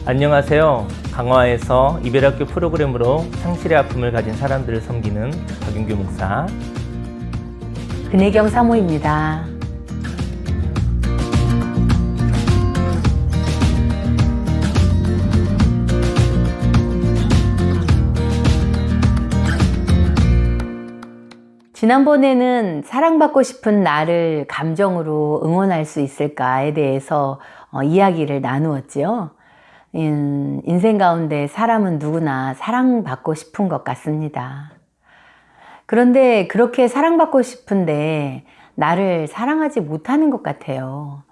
안녕하세요. 강화에서 이별학교 프로그램으로 상실의 아픔을 가진 사람들을 섬기는 박윤규 목사 은혜경 사모입니다. 지난번에는 사랑받고 싶은 나를 감정으로 응원할 수 있을까에 대해서 이야기를 나누었지요. 인생 가운데 사람은 누구나 사랑받고 싶은 것 같습니다. 그런데 그렇게 사랑받고 싶은데 나를 사랑하지 못하는 것 같아요.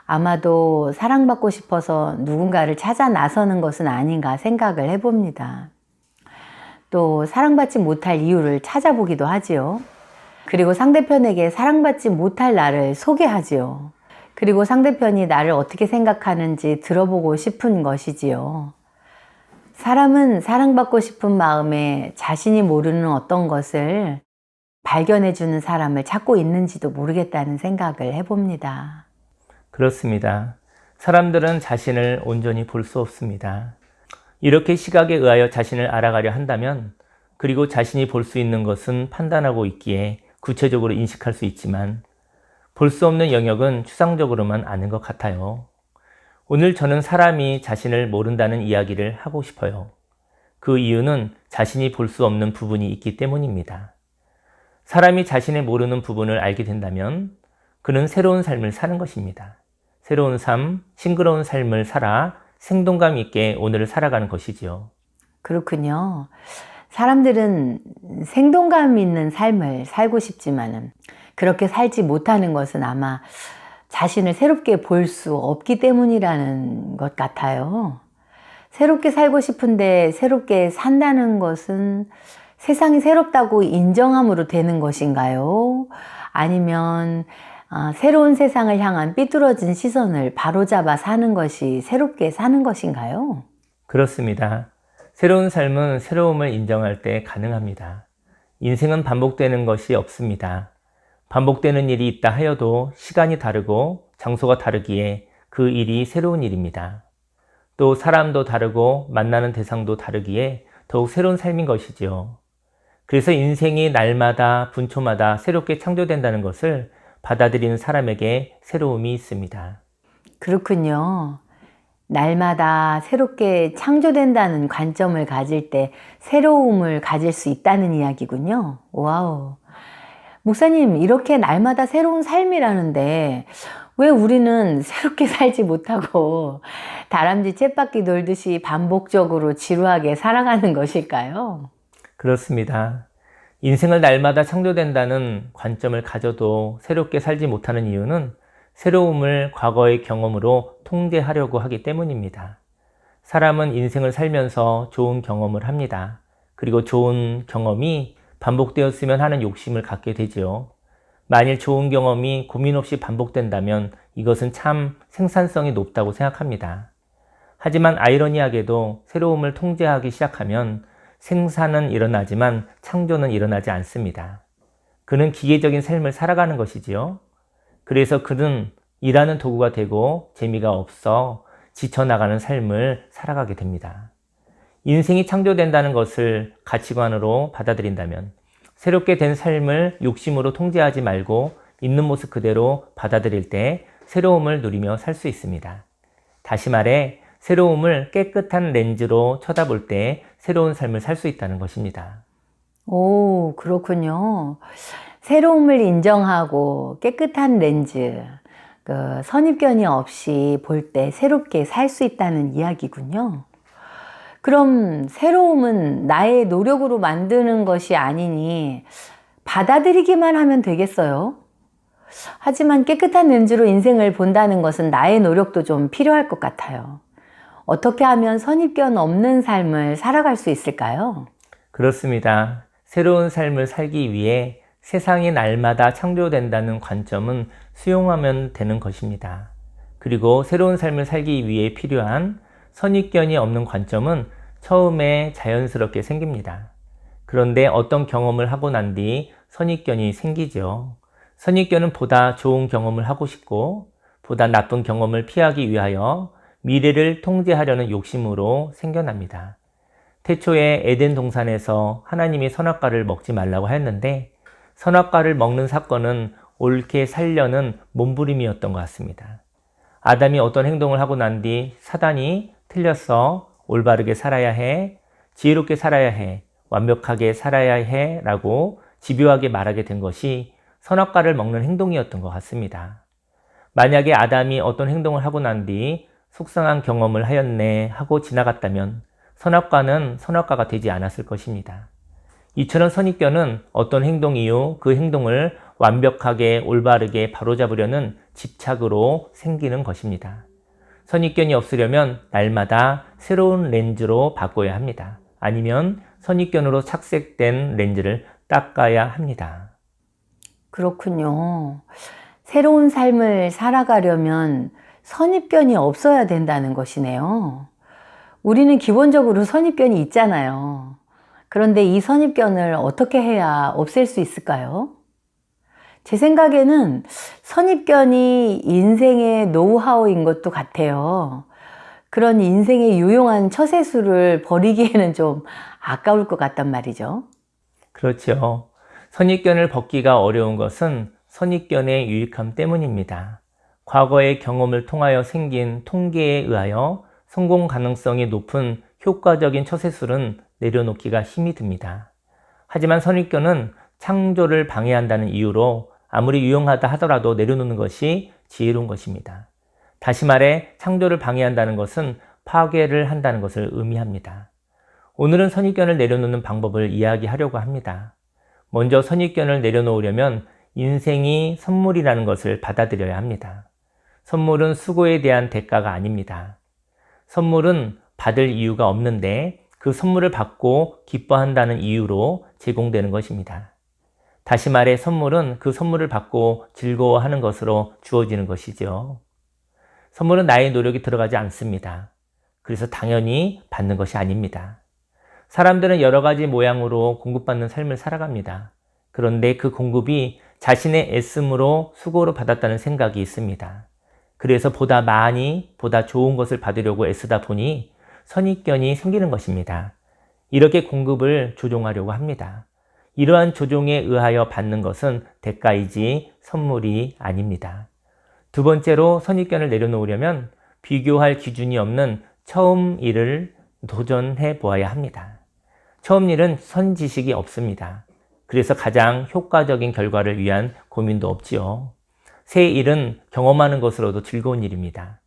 아마도 사랑받고 싶어서 누군가를 찾아 나서는 것은 아닌가 생각을 해봅니다. 또 사랑받지 못할 이유를 찾아보기도 하지요. 그리고 상대편에게 사랑받지 못할 나를 소개하지요. 그리고 상대편이 나를 어떻게 생각하는지 들어보고 싶은 것이지요. 사람은 사랑받고 싶은 마음에 자신이 모르는 어떤 것을 발견해주는 사람을 찾고 있는지도 모르겠다는 생각을 해봅니다. 그렇습니다. 사람들은 자신을 온전히 볼 수 없습니다. 이렇게 시각에 의하여 자신을 알아가려 한다면, 그리고 자신이 볼 수 있는 것은 판단하고 있기에 구체적으로 인식할 수 있지만 볼 수 없는 영역은 추상적으로만 아는 것 같아요. 오늘 저는 사람이 자신을 모른다는 이야기를 하고 싶어요. 그 이유는 자신이 볼 수 없는 부분이 있기 때문입니다. 사람이 자신의 모르는 부분을 알게 된다면 그는 새로운 삶을 사는 것입니다. 새로운 삶, 싱그러운 삶을 살아 생동감 있게 오늘을 살아가는 것이지요. 그렇군요. 사람들은 생동감 있는 삶을 살고 싶지만은 그렇게 살지 못하는 것은 아마 자신을 새롭게 볼 수 없기 때문이라는 것 같아요. 새롭게 살고 싶은데 새롭게 산다는 것은 세상이 새롭다고 인정함으로 되는 것인가요? 아니면 새로운 세상을 향한 삐뚤어진 시선을 바로잡아 사는 것이 새롭게 사는 것인가요? 그렇습니다. 새로운 삶은 새로움을 인정할 때 가능합니다. 인생은 반복되는 것이 없습니다. 반복되는 일이 있다 하여도 시간이 다르고 장소가 다르기에 그 일이 새로운 일입니다. 또 사람도 다르고 만나는 대상도 다르기에 더욱 새로운 삶인 것이지요. 그래서 인생이 날마다 분초마다 새롭게 창조된다는 것을 받아들이는 사람에게 새로움이 있습니다. 그렇군요. 날마다 새롭게 창조된다는 관점을 가질 때 새로움을 가질 수 있다는 이야기군요. 와우. 목사님, 이렇게 날마다 새로운 삶이라는데 왜 우리는 새롭게 살지 못하고 다람쥐 쳇바퀴 돌듯이 반복적으로 지루하게 살아가는 것일까요? 그렇습니다. 인생을 날마다 창조된다는 관점을 가져도 새롭게 살지 못하는 이유는 새로움을 과거의 경험으로 통제하려고 하기 때문입니다. 사람은 인생을 살면서 좋은 경험을 합니다. 그리고 좋은 경험이 반복되었으면 하는 욕심을 갖게 되지요. 만일 좋은 경험이 고민 없이 반복된다면 이것은 참 생산성이 높다고 생각합니다. 하지만 아이러니하게도 새로움을 통제하기 시작하면 생산은 일어나지만 창조는 일어나지 않습니다. 그는 기계적인 삶을 살아가는 것이지요. 그래서 그는 일하는 도구가 되고 재미가 없어 지쳐나가는 삶을 살아가게 됩니다. 인생이 창조된다는 것을 가치관으로 받아들인다면 새롭게 된 삶을 욕심으로 통제하지 말고 있는 모습 그대로 받아들일 때 새로움을 누리며 살 수 있습니다. 다시 말해 새로움을 깨끗한 렌즈로 쳐다볼 때 새로운 삶을 살 수 있다는 것입니다. 오, 그렇군요. 새로움을 인정하고 깨끗한 렌즈, 선입견이 없이 볼 때 새롭게 살 수 있다는 이야기군요. 그럼 새로움은 나의 노력으로 만드는 것이 아니니 받아들이기만 하면 되겠어요? 하지만 깨끗한 렌즈로 인생을 본다는 것은 나의 노력도 좀 필요할 것 같아요. 어떻게 하면 선입견 없는 삶을 살아갈 수 있을까요? 그렇습니다. 새로운 삶을 살기 위해 세상이 날마다 창조된다는 관점은 수용하면 되는 것입니다. 그리고 새로운 삶을 살기 위해 필요한 선입견이 없는 관점은 처음에 자연스럽게 생깁니다. 그런데 어떤 경험을 하고 난 뒤 선입견이 생기죠. 선입견은 보다 좋은 경험을 하고 싶고 보다 나쁜 경험을 피하기 위하여 미래를 통제하려는 욕심으로 생겨납니다. 태초에 에덴 동산에서 하나님이 선악과를 먹지 말라고 했는데 선악과를 먹는 사건은 옳게 살려는 몸부림이었던 것 같습니다. 아담이 어떤 행동을 하고 난 뒤 사단이 틀렸어, 올바르게 살아야 해, 지혜롭게 살아야 해, 완벽하게 살아야 해 라고 집요하게 말하게 된 것이 선악과를 먹는 행동이었던 것 같습니다. 만약에 아담이 어떤 행동을 하고 난 뒤 속상한 경험을 하였네 하고 지나갔다면 선악과는 선악과가 되지 않았을 것입니다. 이처럼 선입견은 어떤 행동 이후 그 행동을 완벽하게 올바르게 바로잡으려는 집착으로 생기는 것입니다. 선입견이 없으려면 날마다 새로운 렌즈로 바꿔야 합니다. 아니면 선입견으로 착색된 렌즈를 닦아야 합니다. 그렇군요. 새로운 삶을 살아가려면 선입견이 없어야 된다는 것이네요. 우리는 기본적으로 선입견이 있잖아요. 그런데 이 선입견을 어떻게 해야 없앨 수 있을까요? 제 생각에는 선입견이 인생의 노하우인 것도 같아요. 그런 인생의 유용한 처세술을 버리기에는 좀 아까울 것 같단 말이죠. 그렇죠. 선입견을 벗기가 어려운 것은 선입견의 유익함 때문입니다. 과거의 경험을 통하여 생긴 통계에 의하여 성공 가능성이 높은 효과적인 처세술은 내려놓기가 힘이 듭니다. 하지만 선입견은 창조를 방해한다는 이유로 아무리 유용하다 하더라도 내려놓는 것이 지혜로운 것입니다. 다시 말해 창조를 방해한다는 것은 파괴를 한다는 것을 의미합니다. 오늘은 선입견을 내려놓는 방법을 이야기하려고 합니다. 먼저 선입견을 내려놓으려면 인생이 선물이라는 것을 받아들여야 합니다. 선물은 수고에 대한 대가가 아닙니다. 선물은 받을 이유가 없는데 그 선물을 받고 기뻐한다는 이유로 제공되는 것입니다. 다시 말해 선물은 그 선물을 받고 즐거워하는 것으로 주어지는 것이죠. 선물은 나의 노력이 들어가지 않습니다. 그래서 당연히 받는 것이 아닙니다. 사람들은 여러 가지 모양으로 공급받는 삶을 살아갑니다. 그런데 그 공급이 자신의 애씀으로 수고로 받았다는 생각이 있습니다. 그래서 보다 많이, 보다 좋은 것을 받으려고 애쓰다 보니 선입견이 생기는 것입니다. 이렇게 공급을 조종하려고 합니다. 이러한 조종에 의하여 받는 것은 대가이지 선물이 아닙니다. 두 번째로 선입견을 내려놓으려면 비교할 기준이 없는 처음 일을 도전해 보아야 합니다. 처음 일은 선지식이 없습니다. 그래서 가장 효과적인 결과를 위한 고민도 없지요. 새 일은 경험하는 것으로도 즐거운 일입니다.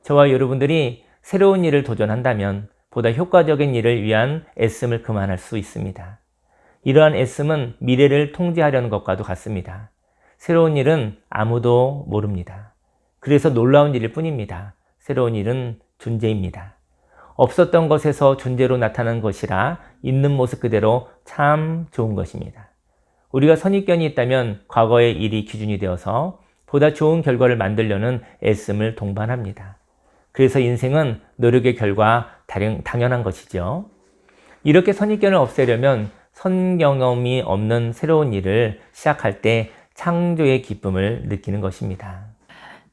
저와 여러분들이 새로운 일을 도전한다면 보다 효과적인 일을 위한 애씀을 그만할 수 있습니다. 이러한 애씀은 미래를 통제하려는 것과도 같습니다. 새로운 일은 아무도 모릅니다. 그래서 놀라운 일일 뿐입니다. 새로운 일은 존재입니다. 없었던 것에서 존재로 나타나는 것이라 있는 모습 그대로 참 좋은 것입니다. 우리가 선입견이 있다면 과거의 일이 기준이 되어서 보다 좋은 결과를 만들려는 애씀을 동반합니다. 그래서 인생은 노력의 결과 당연한 것이죠. 이렇게 선입견을 없애려면 선경험이 없는 새로운 일을 시작할 때 창조의 기쁨을 느끼는 것입니다.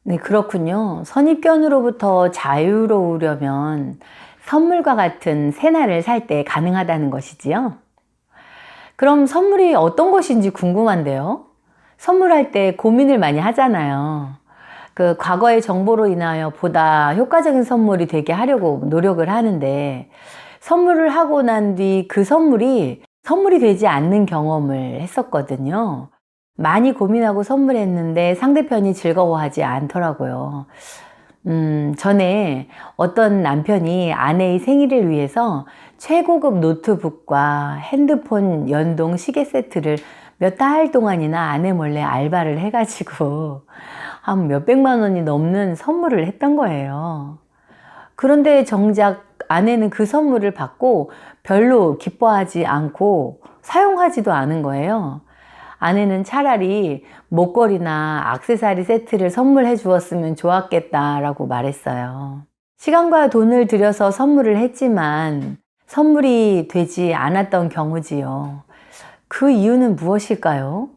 네, 그렇군요. 선입견으로부터 자유로우려면 선물과 같은 새날을 살 때 가능하다는 것이지요. 그럼 선물이 어떤 것인지 궁금한데요. 선물할 때 고민을 많이 하잖아요. 그 과거의 정보로 인하여 보다 효과적인 선물이 되게 하려고 노력을 하는데 선물을 하고 난 뒤 그 선물이 되지 않는 경험을 했었거든요. 많이 고민하고 선물했는데 상대편이 즐거워하지 않더라고요. 전에 어떤 남편이 아내의 생일을 위해서 최고급 노트북과 핸드폰 연동 시계 세트를 몇 달 동안이나 아내 몰래 알바를 해가지고 한 몇백만 원이 넘는 선물을 했던 거예요. 그런데 정작 아내는 그 선물을 받고 별로 기뻐하지 않고 사용하지도 않은 거예요. 아내는 차라리 목걸이나 액세서리 세트를 선물해 주었으면 좋았겠다라고 말했어요. 시간과 돈을 들여서 선물을 했지만 선물이 되지 않았던 경우지요. 그 이유는 무엇일까요?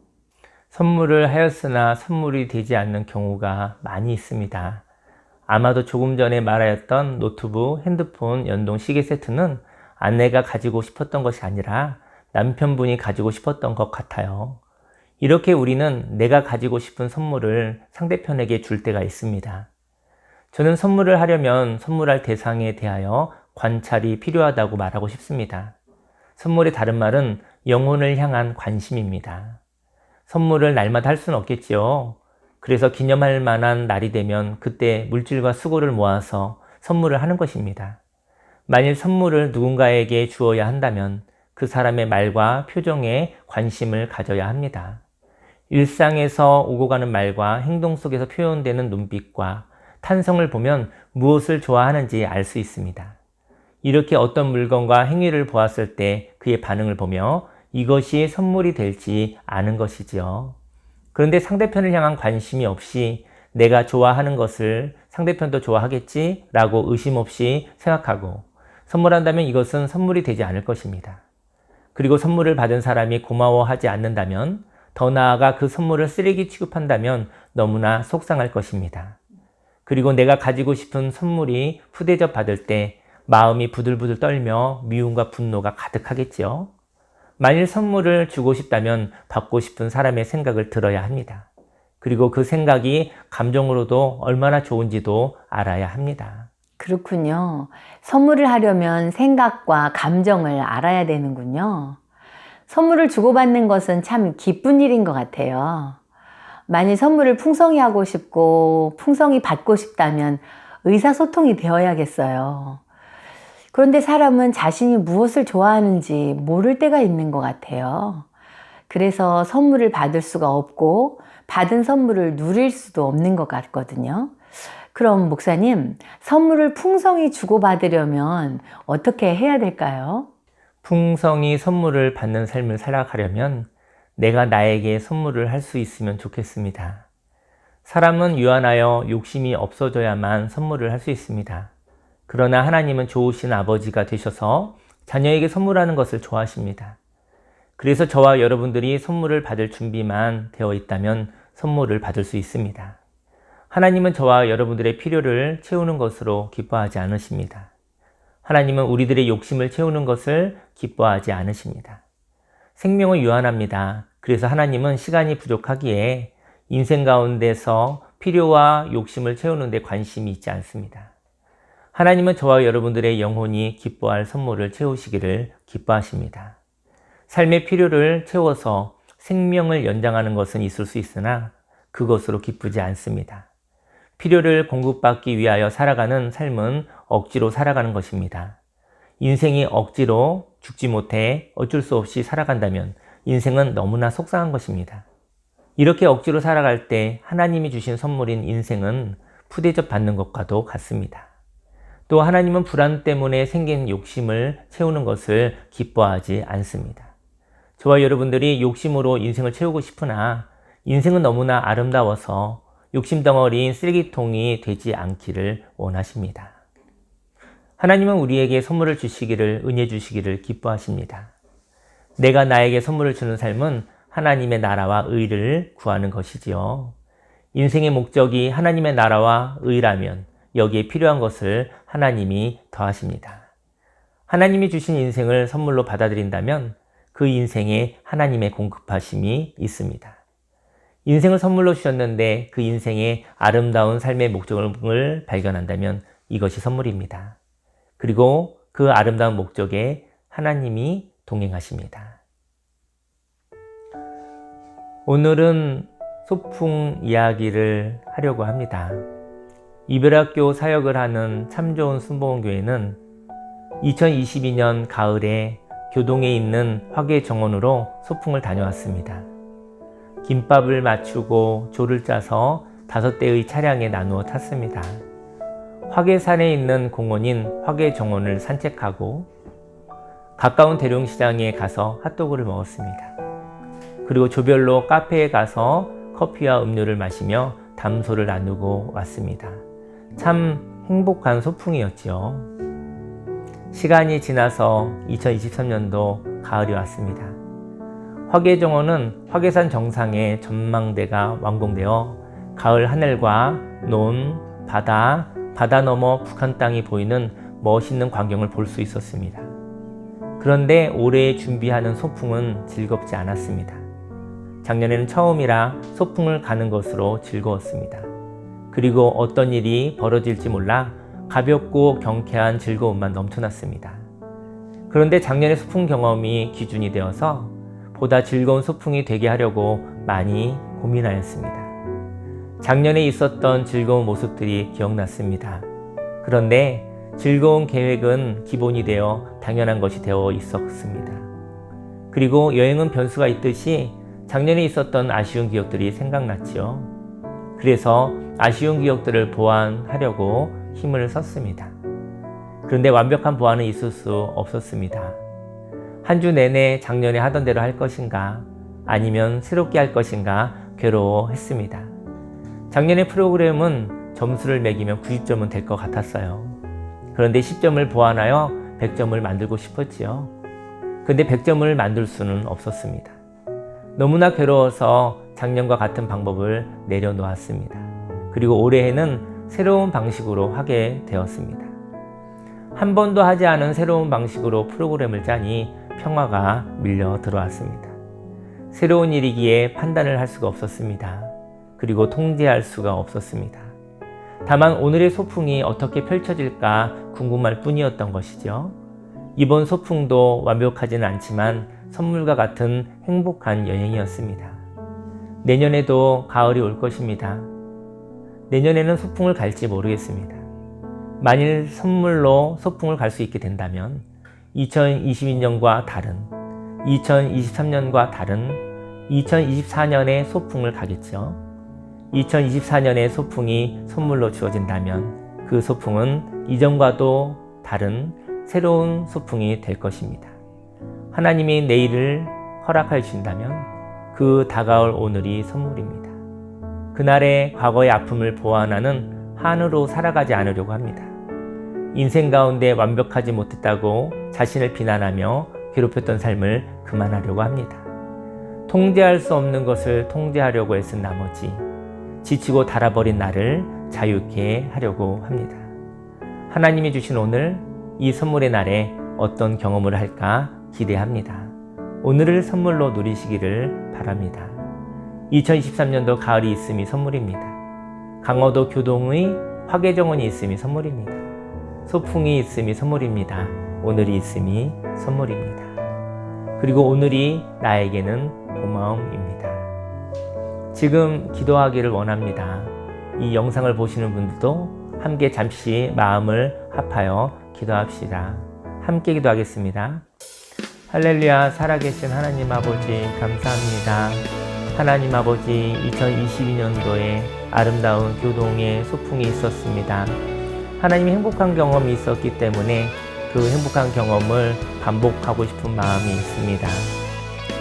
선물을 하였으나 선물이 되지 않는 경우가 많이 있습니다. 아마도 조금 전에 말하였던 노트북, 핸드폰, 연동 시계 세트는 아내가 가지고 싶었던 것이 아니라 남편분이 가지고 싶었던 것 같아요. 이렇게 우리는 내가 가지고 싶은 선물을 상대편에게 줄 때가 있습니다. 저는 선물을 하려면 선물할 대상에 대하여 관찰이 필요하다고 말하고 싶습니다. 선물의 다른 말은 영혼을 향한 관심입니다. 선물을 날마다 할 수는 없겠지요. 그래서 기념할 만한 날이 되면 그때 물질과 수고를 모아서 선물을 하는 것입니다. 만일 선물을 누군가에게 주어야 한다면 그 사람의 말과 표정에 관심을 가져야 합니다. 일상에서 오고 가는 말과 행동 속에서 표현되는 눈빛과 탄성을 보면 무엇을 좋아하는지 알 수 있습니다. 이렇게 어떤 물건과 행위를 보았을 때 그의 반응을 보며 이것이 선물이 될지 아는 것이지요. 그런데 상대편을 향한 관심이 없이 내가 좋아하는 것을 상대편도 좋아하겠지 라고 의심 없이 생각하고 선물한다면 이것은 선물이 되지 않을 것입니다. 그리고 선물을 받은 사람이 고마워하지 않는다면, 더 나아가 그 선물을 쓰레기 취급한다면 너무나 속상할 것입니다. 그리고 내가 가지고 싶은 선물이 후대접 받을 때 마음이 부들부들 떨며 미움과 분노가 가득하겠지요. 만일 선물을 주고 싶다면 받고 싶은 사람의 생각을 들어야 합니다. 그리고 그 생각이 감정으로도 얼마나 좋은지도 알아야 합니다. 그렇군요. 선물을 하려면 생각과 감정을 알아야 되는군요. 선물을 주고받는 것은 참 기쁜 일인 것 같아요. 만일 선물을 풍성히 하고 싶고 풍성히 받고 싶다면 의사소통이 되어야겠어요. 그런데 사람은 자신이 무엇을 좋아하는지 모를 때가 있는 것 같아요. 그래서 선물을 받을 수가 없고 받은 선물을 누릴 수도 없는 것 같거든요. 그럼 목사님, 선물을 풍성히 주고받으려면 어떻게 해야 될까요? 풍성히 선물을 받는 삶을 살아가려면 내가 나에게 선물을 할 수 있으면 좋겠습니다. 사람은 유한하여 욕심이 없어져야만 선물을 할 수 있습니다. 그러나 하나님은 좋으신 아버지가 되셔서 자녀에게 선물하는 것을 좋아하십니다. 그래서 저와 여러분들이 선물을 받을 준비만 되어 있다면 선물을 받을 수 있습니다. 하나님은 저와 여러분들의 필요를 채우는 것으로 기뻐하지 않으십니다. 하나님은 우리들의 욕심을 채우는 것을 기뻐하지 않으십니다. 생명은 유한합니다. 그래서 하나님은 시간이 부족하기에 인생 가운데서 필요와 욕심을 채우는 데 관심이 있지 않습니다. 하나님은 저와 여러분들의 영혼이 기뻐할 선물을 채우시기를 기뻐하십니다. 삶의 필요를 채워서 생명을 연장하는 것은 있을 수 있으나 그것으로 기쁘지 않습니다. 필요를 공급받기 위하여 살아가는 삶은 억지로 살아가는 것입니다. 인생이 억지로 죽지 못해 어쩔 수 없이 살아간다면 인생은 너무나 속상한 것입니다. 이렇게 억지로 살아갈 때 하나님이 주신 선물인 인생은 푸대접 받는 것과도 같습니다. 또 하나님은 불안 때문에 생긴 욕심을 채우는 것을 기뻐하지 않습니다. 저와 여러분들이 욕심으로 인생을 채우고 싶으나 인생은 너무나 아름다워서 욕심덩어리인 쓰레기통이 되지 않기를 원하십니다. 하나님은 우리에게 선물을 주시기를, 은혜 주시기를 기뻐하십니다. 내가 나에게 선물을 주는 삶은 하나님의 나라와 의를 구하는 것이지요. 인생의 목적이 하나님의 나라와 의라면 여기에 필요한 것을 하나님이 더하십니다. 하나님이 주신 인생을 선물로 받아들인다면 그 인생에 하나님의 공급하심이 있습니다. 인생을 선물로 주셨는데 그 인생의 아름다운 삶의 목적을 발견한다면 이것이 선물입니다. 그리고 그 아름다운 목적에 하나님이 동행하십니다. 오늘은 소풍 이야기를 하려고 합니다. 이별학교 사역을 하는 참 좋은 순복음교회는 2022년 가을에 교동에 있는 화계정원으로 소풍을 다녀왔습니다. 김밥을 맞추고 조를 짜서 5대의 차량에 나누어 탔습니다. 화계산에 있는 공원인 화계정원을 산책하고 가까운 대룡시장에 가서 핫도그를 먹었습니다. 그리고 조별로 카페에 가서 커피와 음료를 마시며 담소를 나누고 왔습니다. 참 행복한 소풍이었지요. 시간이 지나서 2023년도 가을이 왔습니다. 화계정원은 화계산 정상에 전망대가 완공되어 가을 하늘과 논, 바다, 바다 너머 북한 땅이 보이는 멋있는 광경을 볼 수 있었습니다. 그런데 올해 준비하는 소풍은 즐겁지 않았습니다. 작년에는 처음이라 소풍을 가는 것으로 즐거웠습니다. 그리고 어떤 일이 벌어질지 몰라 가볍고 경쾌한 즐거움만 넘쳐났습니다. 그런데 작년의 소풍 경험이 기준이 되어서 보다 즐거운 소풍이 되게 하려고 많이 고민하였습니다. 작년에 있었던 즐거운 모습들이 기억났습니다. 그런데 즐거운 계획은 기본이 되어 당연한 것이 되어 있었습니다. 그리고 여행은 변수가 있듯이 작년에 있었던 아쉬운 기억들이 생각났지요. 그래서 아쉬운 기억들을 보완하려고 힘을 썼습니다. 그런데 완벽한 보완은 있을 수 없었습니다. 한 주 내내 작년에 하던 대로 할 것인가 아니면 새롭게 할 것인가 괴로워했습니다. 작년의 프로그램은 점수를 매기면 90점은 될 것 같았어요. 그런데 10점을 보완하여 100점을 만들고 싶었지요. 그런데 100점을 만들 수는 없었습니다. 너무나 괴로워서 작년과 같은 방법을 내려놓았습니다. 그리고 올해에는 새로운 방식으로 하게 되었습니다. 한 번도 하지 않은 새로운 방식으로 프로그램을 짜니 평화가 밀려 들어왔습니다. 새로운 일이기에 판단을 할 수가 없었습니다. 그리고 통제할 수가 없었습니다. 다만 오늘의 소풍이 어떻게 펼쳐질까 궁금할 뿐이었던 것이죠. 이번 소풍도 완벽하지는 않지만 선물과 같은 행복한 여행이었습니다. 내년에도 가을이 올 것입니다. 내년에는 소풍을 갈지 모르겠습니다. 만일 선물로 소풍을 갈 수 있게 된다면 2022년과 다른, 2023년과 다른 2024년의 소풍을 가겠죠. 2024년의 소풍이 선물로 주어진다면 그 소풍은 이전과도 다른 새로운 소풍이 될 것입니다. 하나님이 내일을 허락해 주신다면 그 다가올 오늘이 선물입니다. 그날의 과거의 아픔을 보완하는 한으로 살아가지 않으려고 합니다. 인생 가운데 완벽하지 못했다고 자신을 비난하며 괴롭혔던 삶을 그만하려고 합니다. 통제할 수 없는 것을 통제하려고 애쓴 나머지 지치고 달아버린 나를 자유케 하려고 합니다. 하나님이 주신 오늘 이 선물의 날에 어떤 경험을 할까 기대합니다. 오늘을 선물로 누리시기를 바랍니다. 2023년도 가을이 있음이 선물입니다. 강원도 교동의 화계정원이 있음이 선물입니다. 소풍이 있음이 선물입니다. 오늘이 있음이 선물입니다. 그리고 오늘이 나에게는 고마움입니다. 지금 기도하기를 원합니다. 이 영상을 보시는 분들도 함께 잠시 마음을 합하여 기도합시다. 함께 기도하겠습니다. 할렐루야, 살아계신 하나님 아버지 감사합니다. 하나님 아버지 2022년도에 아름다운 교동의 소풍이 있었습니다. 하나님이 행복한 경험이 있었기 때문에 그 행복한 경험을 반복하고 싶은 마음이 있습니다.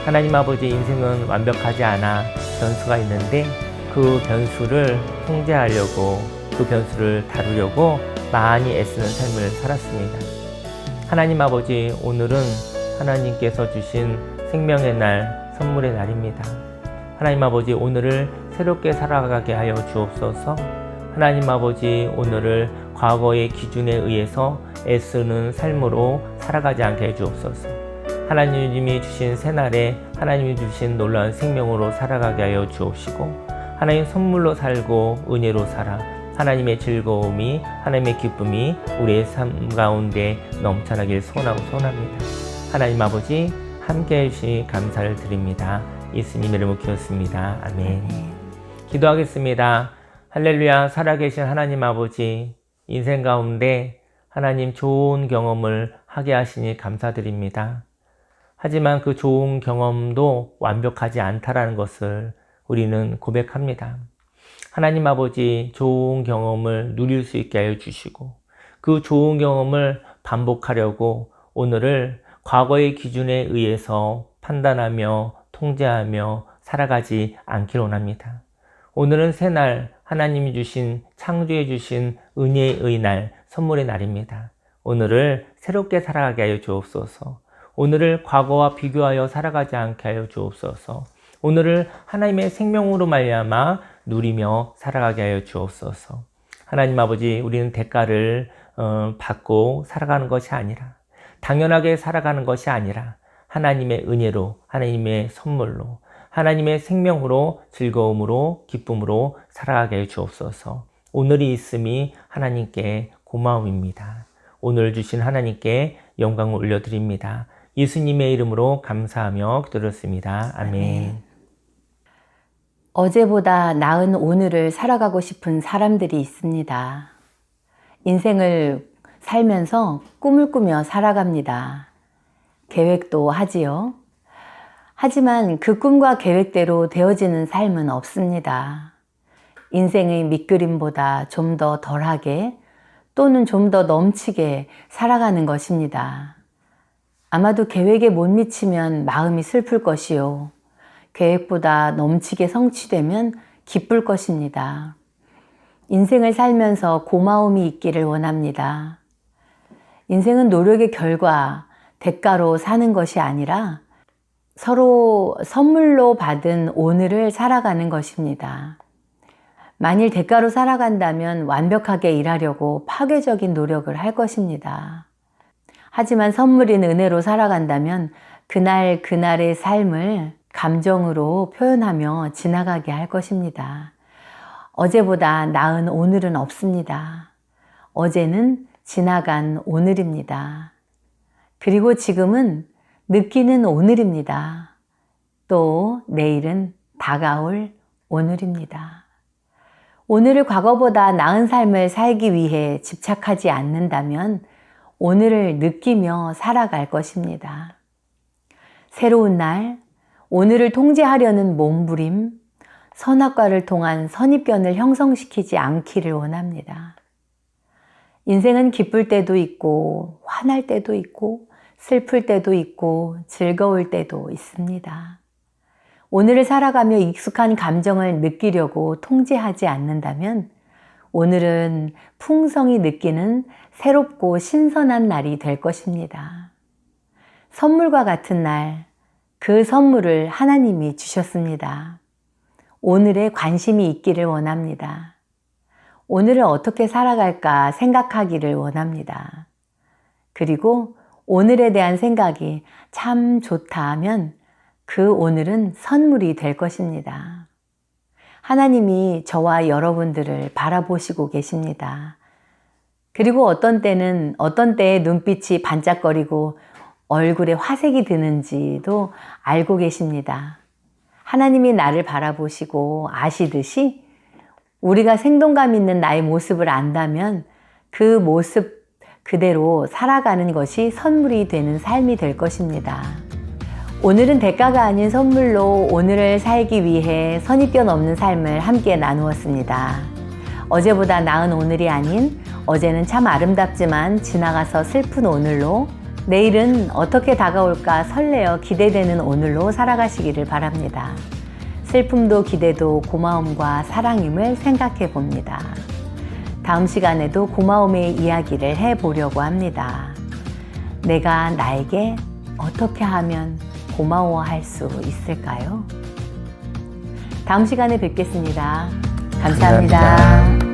하나님 아버지 인생은 완벽하지 않아 변수가 있는데 그 변수를 통제하려고 그 변수를 다루려고 많이 애쓰는 삶을 살았습니다. 하나님 아버지 오늘은 하나님께서 주신 생명의 날 선물의 날입니다. 하나님 아버지 오늘을 새롭게 살아가게 하여 주옵소서. 하나님 아버지 오늘을 과거의 기준에 의해서 애쓰는 삶으로 살아가지 않게 해 주옵소서. 하나님이 주신 새날에 하나님이 주신 놀라운 생명으로 살아가게 하여 주옵시고 하나님 선물로 살고 은혜로 살아 하나님의 즐거움이 하나님의 기쁨이 우리의 삶 가운데 넘쳐나길 소원하고 소원합니다. 하나님 아버지 함께해 주시 감사를 드립니다. 예수님의 이름으로 기도했습니다. 아멘. 기도하겠습니다. 할렐루야, 살아계신 하나님 아버지 인생 가운데 하나님 좋은 경험을 하게 하시니 감사드립니다. 하지만 그 좋은 경험도 완벽하지 않다라는 것을 우리는 고백합니다. 하나님 아버지, 좋은 경험을 누릴 수 있게 하여 주시고 그 좋은 경험을 반복하려고 오늘을 과거의 기준에 의해서 판단하며 통제하며 살아가지 않길 원합니다. 오늘은 새날 하나님이 주신 창조해 주신 은혜의 날, 선물의 날입니다. 오늘을 새롭게 살아가게 하여 주옵소서. 오늘을 과거와 비교하여 살아가지 않게 하여 주옵소서. 오늘을 하나님의 생명으로 말미암아 누리며 살아가게 하여 주옵소서. 하나님 아버지, 우리는 대가를 받고 살아가는 것이 아니라, 당연하게 살아가는 것이 아니라 하나님의 은혜로, 하나님의 선물로, 하나님의 생명으로, 즐거움으로, 기쁨으로 살아가게 해 주옵소서. 오늘이 있음이 하나님께 고마움입니다. 오늘 주신 하나님께 영광을 올려드립니다. 예수님의 이름으로 감사하며 기도드렸습니다. 아멘. 어제보다 나은 오늘을 살아가고 싶은 사람들이 있습니다. 인생을 살면서 꿈을 꾸며 살아갑니다. 계획도 하지요. 하지만 그 꿈과 계획대로 되어지는 삶은 없습니다. 인생의 밑그림보다 좀 더 덜하게 또는 좀 더 넘치게 살아가는 것입니다. 아마도 계획에 못 미치면 마음이 슬플 것이요. 계획보다 넘치게 성취되면 기쁠 것입니다. 인생을 살면서 고마움이 있기를 원합니다. 인생은 노력의 결과, 대가로 사는 것이 아니라 서로 선물로 받은 오늘을 살아가는 것입니다. 만일 대가로 살아간다면 완벽하게 일하려고 파괴적인 노력을 할 것입니다. 하지만 선물인 은혜로 살아간다면 그날 그날의 삶을 감정으로 표현하며 지나가게 할 것입니다. 어제보다 나은 오늘은 없습니다. 어제는 지나간 오늘입니다. 그리고 지금은 느끼는 오늘입니다. 또 내일은 다가올 오늘입니다. 오늘을 과거보다 나은 삶을 살기 위해 집착하지 않는다면 오늘을 느끼며 살아갈 것입니다. 새로운 날, 오늘을 통제하려는 몸부림, 선악과를 통한 선입견을 형성시키지 않기를 원합니다. 인생은 기쁠 때도 있고 화날 때도 있고 슬플 때도 있고 즐거울 때도 있습니다. 오늘을 살아가며 익숙한 감정을 느끼려고 통제하지 않는다면 오늘은 풍성히 느끼는 새롭고 신선한 날이 될 것입니다. 선물과 같은 날, 그 선물을 하나님이 주셨습니다. 오늘에 관심이 있기를 원합니다. 오늘을 어떻게 살아갈까 생각하기를 원합니다. 그리고 오늘에 대한 생각이 참 좋다 하면 그 오늘은 선물이 될 것입니다. 하나님이 저와 여러분들을 바라보시고 계십니다. 그리고 어떤 때에 눈빛이 반짝거리고 얼굴에 화색이 드는지도 알고 계십니다. 하나님이 나를 바라보시고 아시듯이 우리가 생동감 있는 나의 모습을 안다면 그 모습 그대로 살아가는 것이 선물이 되는 삶이 될 것입니다. 오늘은 대가가 아닌 선물로 오늘을 살기 위해 선입견 없는 삶을 함께 나누었습니다. 어제보다 나은 오늘이 아닌 어제는 참 아름답지만 지나가서 슬픈 오늘로, 내일은 어떻게 다가올까 설레어 기대되는 오늘로 살아가시기를 바랍니다. 슬픔도 기대도 고마움과 사랑임을 생각해 봅니다. 다음 시간에도 고마움의 이야기를 해보려고 합니다. 내가 나에게 어떻게 하면 고마워할 수 있을까요? 다음 시간에 뵙겠습니다. 감사합니다.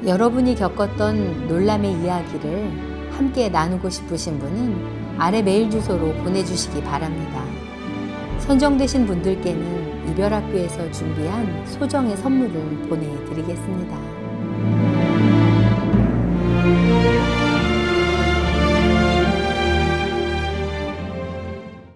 여러분이 겪었던 놀람의 이야기를 함께 나누고 싶으신 분은 아래 메일 주소로 보내주시기 바랍니다. 선정되신 분들께는 이별학교에서 준비한 소정의 선물을 보내드리겠습니다.